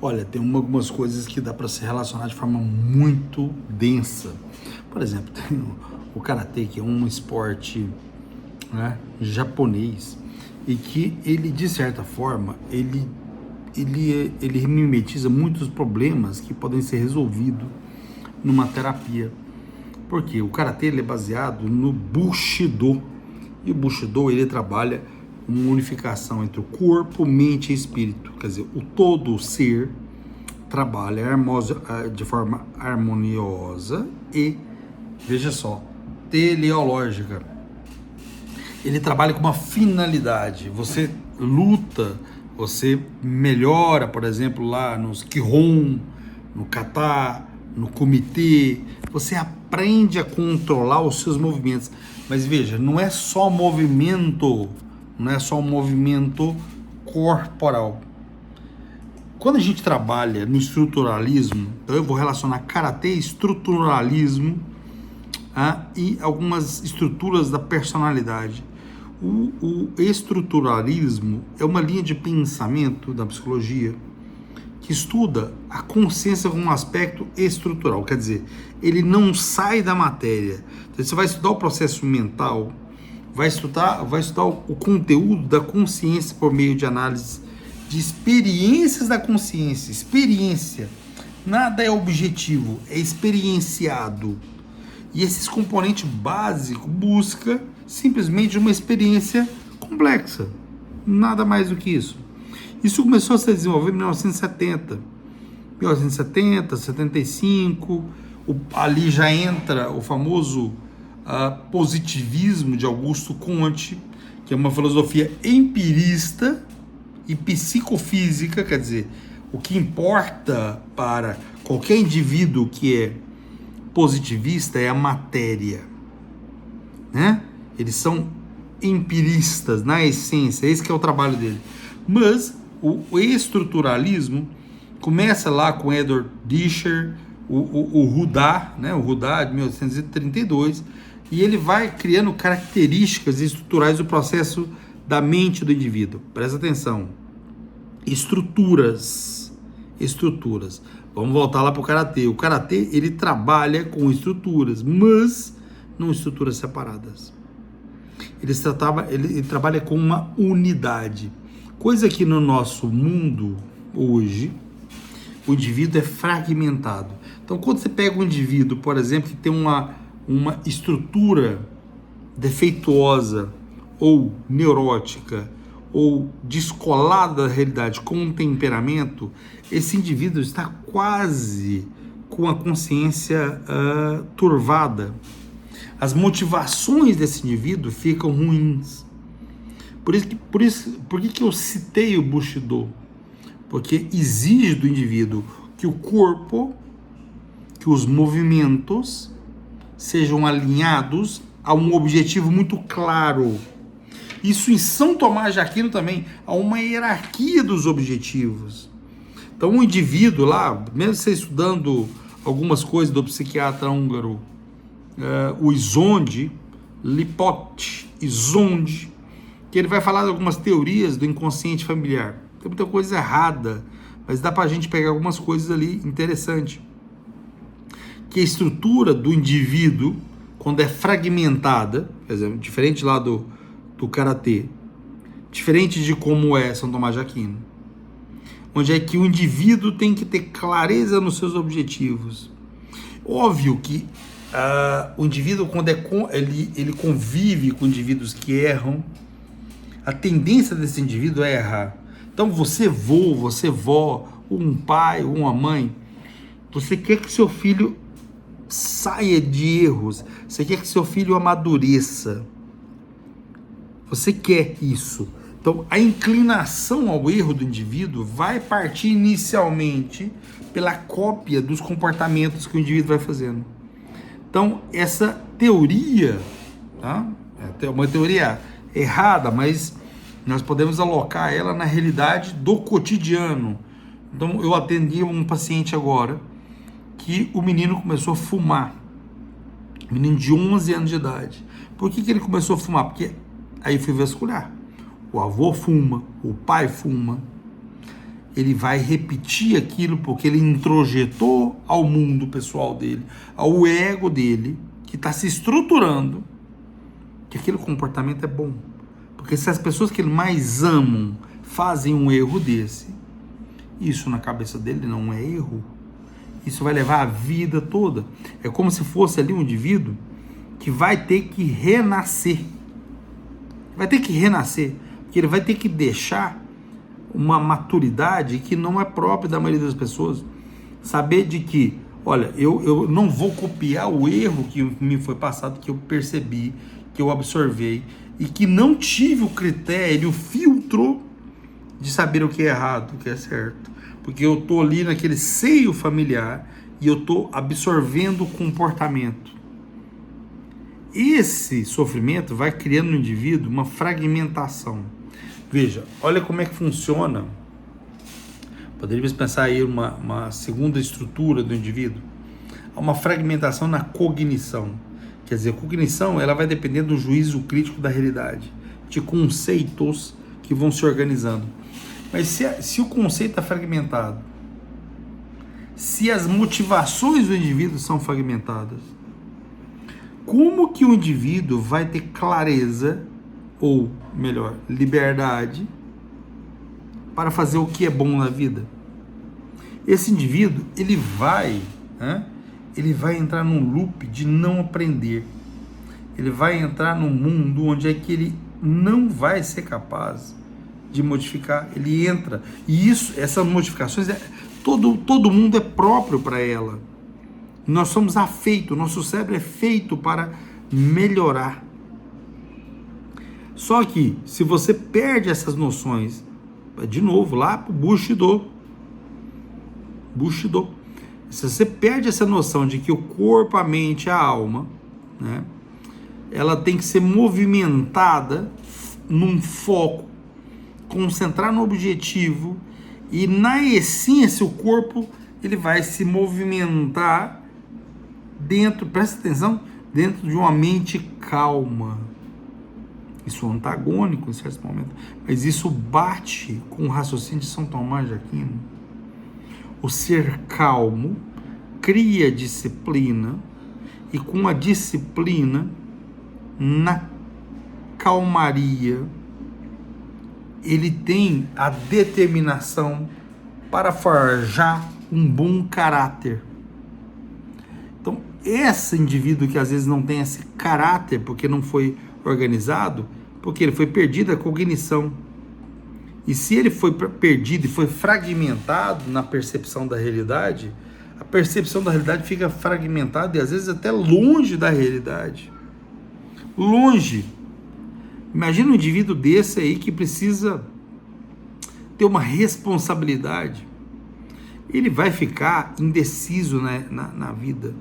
Olha, tem algumas coisas que dá para se relacionar de forma muito densa. Por exemplo, tem o karatê, que é um esporte, né, japonês, e que ele, de certa forma, ele mimetiza muitos problemas que podem ser resolvidos numa terapia. Porque o karatê ele é baseado no Bushido. E o Bushido ele trabalha uma unificação entre o corpo, mente e espírito. Quer dizer, o todo ser trabalha de forma harmoniosa e, veja só, teleológica. Ele trabalha com uma finalidade. Você luta, você melhora, por exemplo, lá nos Kihon, no kata, no comitê. Você aprende a controlar os seus movimentos. Mas veja, não é só movimento, não é só um movimento corporal. Quando a gente trabalha no estruturalismo, eu vou relacionar karatê, estruturalismo, e algumas estruturas da personalidade. O estruturalismo é uma linha de pensamento da psicologia que estuda a consciência como um aspecto estrutural, quer dizer, ele não sai da matéria. Então, você vai estudar o processo mental, vai estudar o conteúdo da consciência por meio de análise de experiências da consciência. Experiência, nada é objetivo, é experienciado. E esses componentes básicos busca simplesmente uma experiência complexa, nada mais do que isso. Isso começou a se desenvolver em 1970, 75, ali já entra o famoso positivismo de Augusto Comte, que é uma filosofia empirista e psicofísica, quer dizer, o que importa para qualquer indivíduo que é positivista é a matéria, né? Eles são empiristas na essência, esse que é o trabalho dele. Mas o estruturalismo começa lá com Edward Disher, o Rudá, né? O Rudá de 1832, e ele vai criando características estruturais do processo da mente do indivíduo. Presta atenção. Estruturas. Vamos voltar lá para o karatê. O karatê ele trabalha com estruturas, mas não estruturas separadas. Ele trabalha com uma unidade. Coisa que no nosso mundo hoje o indivíduo é fragmentado. Então, quando você pega um indivíduo, por exemplo, que tem uma estrutura defeituosa ou neurótica ou descolada da realidade com um temperamento, esse indivíduo está quase com a consciência turvada. As motivações desse indivíduo ficam ruins. Por que eu citei o Bushido? Porque exige do indivíduo que o corpo, que os movimentos sejam alinhados a um objetivo muito claro. Isso em São Tomás de Aquino também, há uma hierarquia dos objetivos. Então o indivíduo lá, mesmo você estudando algumas coisas do psiquiatra húngaro, o Izond, Lipot, Izond, que ele vai falar de algumas teorias do inconsciente familiar. Tem muita coisa errada, mas dá pra gente pegar algumas coisas ali interessantes. Que a estrutura do indivíduo, quando é fragmentada, por exemplo, diferente lá do karatê, diferente de como é São Tomás de Aquino, onde é que o indivíduo tem que ter clareza nos seus objetivos. Óbvio que o indivíduo, quando ele convive com indivíduos que erram, a tendência desse indivíduo é errar. Então você vó, um pai, uma mãe, você quer que seu filho saia de erros, você quer que seu filho amadureça, você quer isso. Então a inclinação ao erro do indivíduo vai partir inicialmente pela cópia dos comportamentos que o indivíduo vai fazendo. Então essa teoria, tá? É uma teoria errada, mas nós podemos alocar ela na realidade do cotidiano. Então eu atendi um paciente agora que o menino começou a fumar, menino de 11 anos de idade. Por que ele começou a fumar? Porque aí fui vasculhar. O avô fuma, o pai fuma. ele vai repetir aquilo porque ele introjetou ao mundo pessoal dele, ao ego dele, que está se estruturando, que aquele comportamento é bom. Porque se as pessoas que ele mais amam fazem um erro desse, isso na cabeça dele não é erro. Isso vai levar a vida toda. É como se fosse ali um indivíduo que vai ter que renascer. Vai ter que renascer, porque ele vai ter que deixar uma maturidade que não é própria da maioria das pessoas. Saber de que, olha, eu não vou copiar o erro que me foi passado, que eu percebi, que eu absorvei, e que não tive o critério, o filtro de saber o que é errado, o que é certo. Porque eu estou ali naquele seio familiar e eu estou absorvendo o comportamento. Esse sofrimento vai criando no indivíduo uma fragmentação. Veja, olha como é que funciona. Poderíamos pensar aí uma segunda estrutura do indivíduo. Há uma fragmentação na cognição. Quer dizer, a cognição ela vai depender do juízo crítico da realidade, de conceitos que vão se organizando. Mas se o conceito está fragmentado, se as motivações do indivíduo são fragmentadas, como que o indivíduo vai ter clareza, ou melhor, liberdade, para fazer o que é bom na vida? Esse indivíduo, ele vai entrar num loop de não aprender. Ele vai entrar num mundo onde é que ele não vai ser capaz de modificar. Ele entra, e essas modificações, todo mundo é próprio para ela. Nós somos afeitos, nosso cérebro é feito para melhorar. Só que, se você perde essas noções, de novo, lá para o Bushido, se você perde essa noção de que o corpo, a mente, a alma, né, ela tem que ser movimentada num foco, concentrar no objetivo, e na essência o corpo ele vai se movimentar dentro, presta atenção, dentro de uma mente calma. Isso é antagônico em certos momentos, mas isso bate com o raciocínio de São Tomás de Aquino. O ser calmo cria disciplina, e com a disciplina, na calmaria, ele tem a determinação para forjar um bom caráter. Então, esse indivíduo que às vezes não tem esse caráter, porque não foi organizado, porque ele foi perdido a cognição. E se ele foi perdido e foi fragmentado na percepção da realidade, a percepção da realidade fica fragmentada e às vezes até longe da realidade. Longe. Imagina um indivíduo desse aí que precisa ter uma responsabilidade. Ele vai ficar indeciso, né, na vida.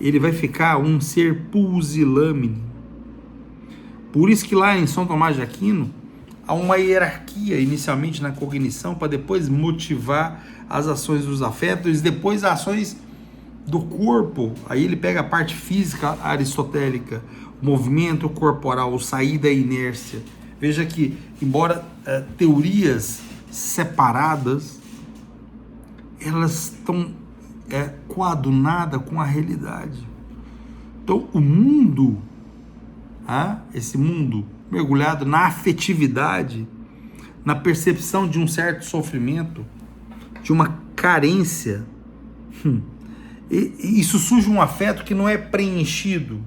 Ele vai ficar um ser pusilânime. Por isso que lá em São Tomás de Aquino, há uma hierarquia inicialmente na cognição para depois motivar as ações dos afetos e depois as ações do corpo. Aí ele pega a parte física aristotélica, o movimento corporal, o sair da inércia. Veja que, embora teorias separadas, elas estão coadunadas com a realidade. Então, o mundo, esse mundo mergulhado na afetividade, na percepção de um certo sofrimento, de uma carência, e isso surge um afeto que não é preenchido,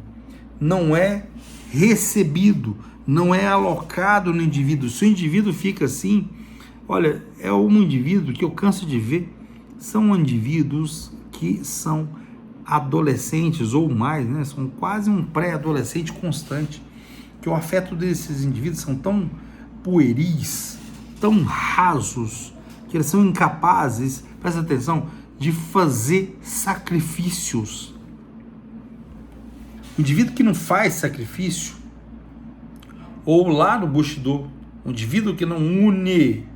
não é recebido, não é alocado no indivíduo. Se o indivíduo fica assim, olha, é um indivíduo que eu canso de ver, são indivíduos que são adolescentes ou mais, né? São quase um pré-adolescente constante, que o afeto desses indivíduos são tão pueris, tão rasos, que eles são incapazes, presta atenção, de fazer sacrifícios. O indivíduo que não faz sacrifício, ou lá no Bushido, o indivíduo que não une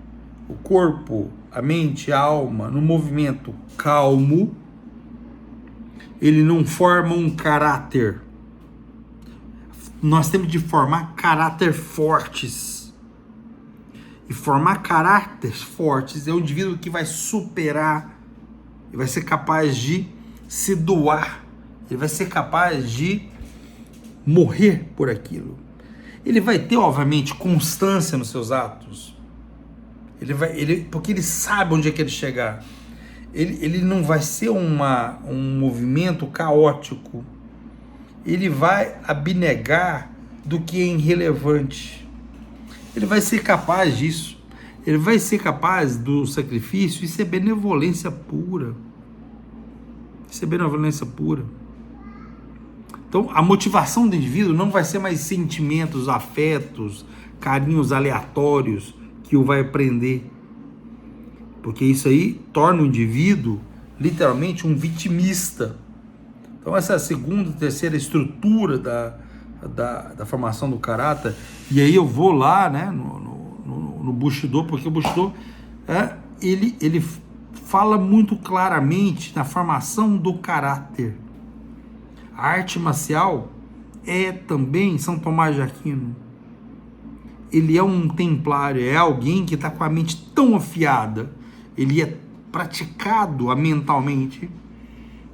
o corpo, a mente, a alma no movimento calmo, ele não forma um caráter. Nós temos de formar caráter fortes. e formar caráteres fortes, é um indivíduo que vai superar, e vai ser capaz de se doar, ele vai ser capaz de morrer por aquilo. Ele vai ter, obviamente, constância nos seus atos. Porque ele sabe onde é que ele chegar. Ele não vai ser um movimento caótico. Ele vai abnegar do que é irrelevante. Ele vai ser capaz disso. Ele vai ser capaz do sacrifício. Isso é benevolência pura. Isso é benevolência pura. Então, a motivação do indivíduo não vai ser mais sentimentos, afetos, carinhos aleatórios que o vai prender. Porque isso aí torna o indivíduo, literalmente, um vitimista. Então, essa é a segunda, terceira estrutura da formação do caráter. E aí eu vou lá, né, no Bushido, porque o Bushido, ele fala muito claramente na formação do caráter. A arte marcial é também São Tomás de Aquino. Ele é um templário, é alguém que está com a mente tão afiada, ele é praticado mentalmente,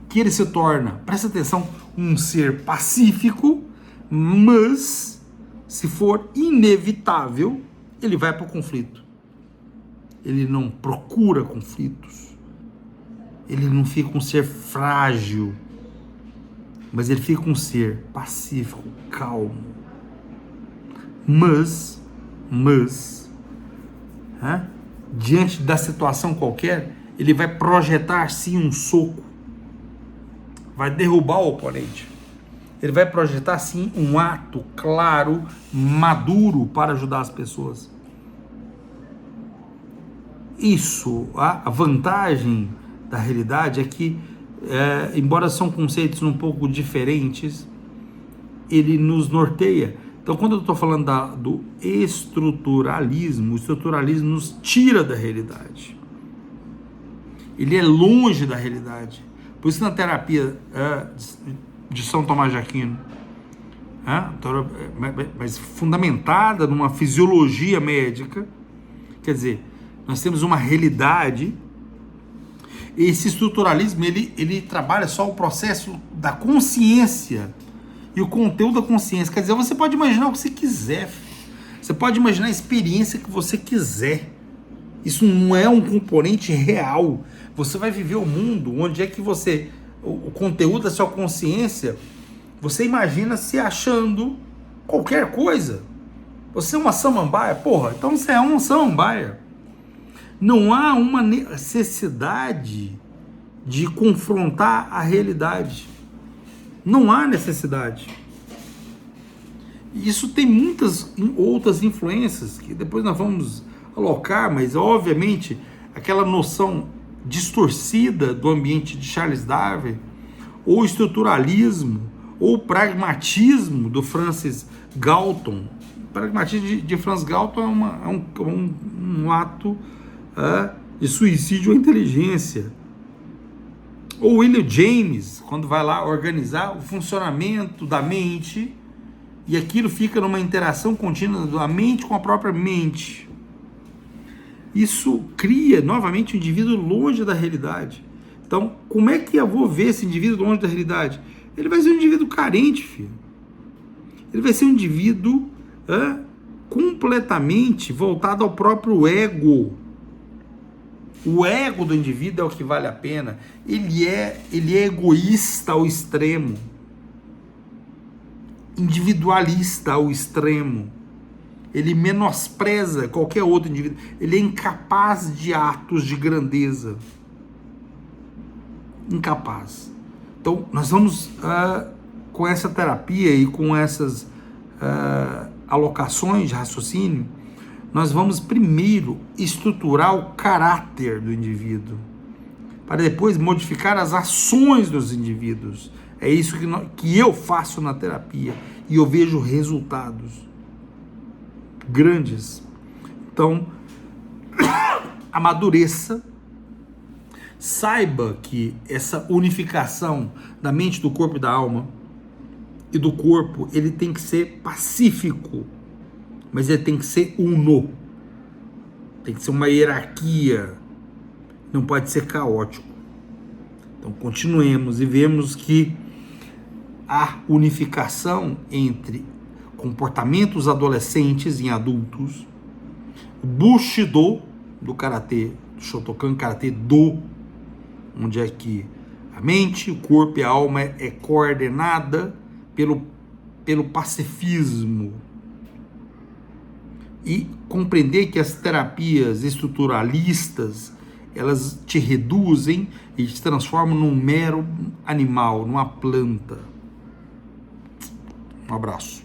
que ele se torna, presta atenção, um ser pacífico, mas, se for inevitável, ele vai para o conflito. Ele não procura conflitos. Ele não fica um ser frágil, mas ele fica um ser pacífico, calmo. Mas, diante da situação qualquer, ele vai projetar sim um soco, vai derrubar o oponente. Ele vai projetar sim um ato claro, maduro para ajudar as pessoas. Isso, a vantagem da realidade é que, embora são conceitos um pouco diferentes, ele nos norteia. Então, quando eu estou falando do estruturalismo, o estruturalismo nos tira da realidade. Ele é longe da realidade. Por isso, na terapia de São Tomás de Aquino, mas fundamentada numa fisiologia médica, quer dizer, nós temos uma realidade. Esse estruturalismo, ele trabalha só o processo da consciência e o conteúdo da consciência. Quer dizer, você pode imaginar o que você quiser. Você pode imaginar a experiência que você quiser. Isso não é um componente real. Você vai viver o mundo onde é que você, o conteúdo da sua consciência, você imagina se achando qualquer coisa. Você é uma samambaia? Porra, então você é uma samambaia. Não há uma necessidade de confrontar a realidade. Não há necessidade. Isso tem muitas outras influências que depois nós vamos alocar, mas obviamente aquela noção distorcida do ambiente de Charles Darwin, ou estruturalismo, ou pragmatismo do Francis Galton. O pragmatismo de Francis Galton é um ato de suicídio à inteligência. Ou William James, quando vai lá organizar o funcionamento da mente, e aquilo fica numa interação contínua da mente com a própria mente. Isso cria novamente o indivíduo longe da realidade. Então, como é que eu vou ver esse indivíduo longe da realidade? Ele vai ser um indivíduo carente, filho. Ele vai ser um indivíduo completamente voltado ao próprio ego. O ego do indivíduo é o que vale a pena. Ele é egoísta ao extremo, individualista ao extremo. Ele menospreza qualquer outro indivíduo. Ele é incapaz de atos de grandeza. Incapaz. Então, nós vamos, com essa terapia e com essas alocações de raciocínio, nós vamos primeiro estruturar o caráter do indivíduo, para depois modificar as ações dos indivíduos. É isso que eu faço na terapia, e eu vejo resultados grandes. Então, amadureça, saiba que essa unificação da mente, do corpo e da alma, e do corpo, ele tem que ser pacífico, mas ele tem que ser uno. Tem que ser uma hierarquia, não pode ser caótico. Então continuemos e vemos que a unificação entre comportamentos adolescentes em adultos, o Bushido do Karatê, do Shotokan Karatê Do, onde é que a mente, o corpo e a alma é coordenada pelo pacifismo, e compreender que as terapias estruturalistas, elas te reduzem e te transformam num mero animal, numa planta. Um abraço.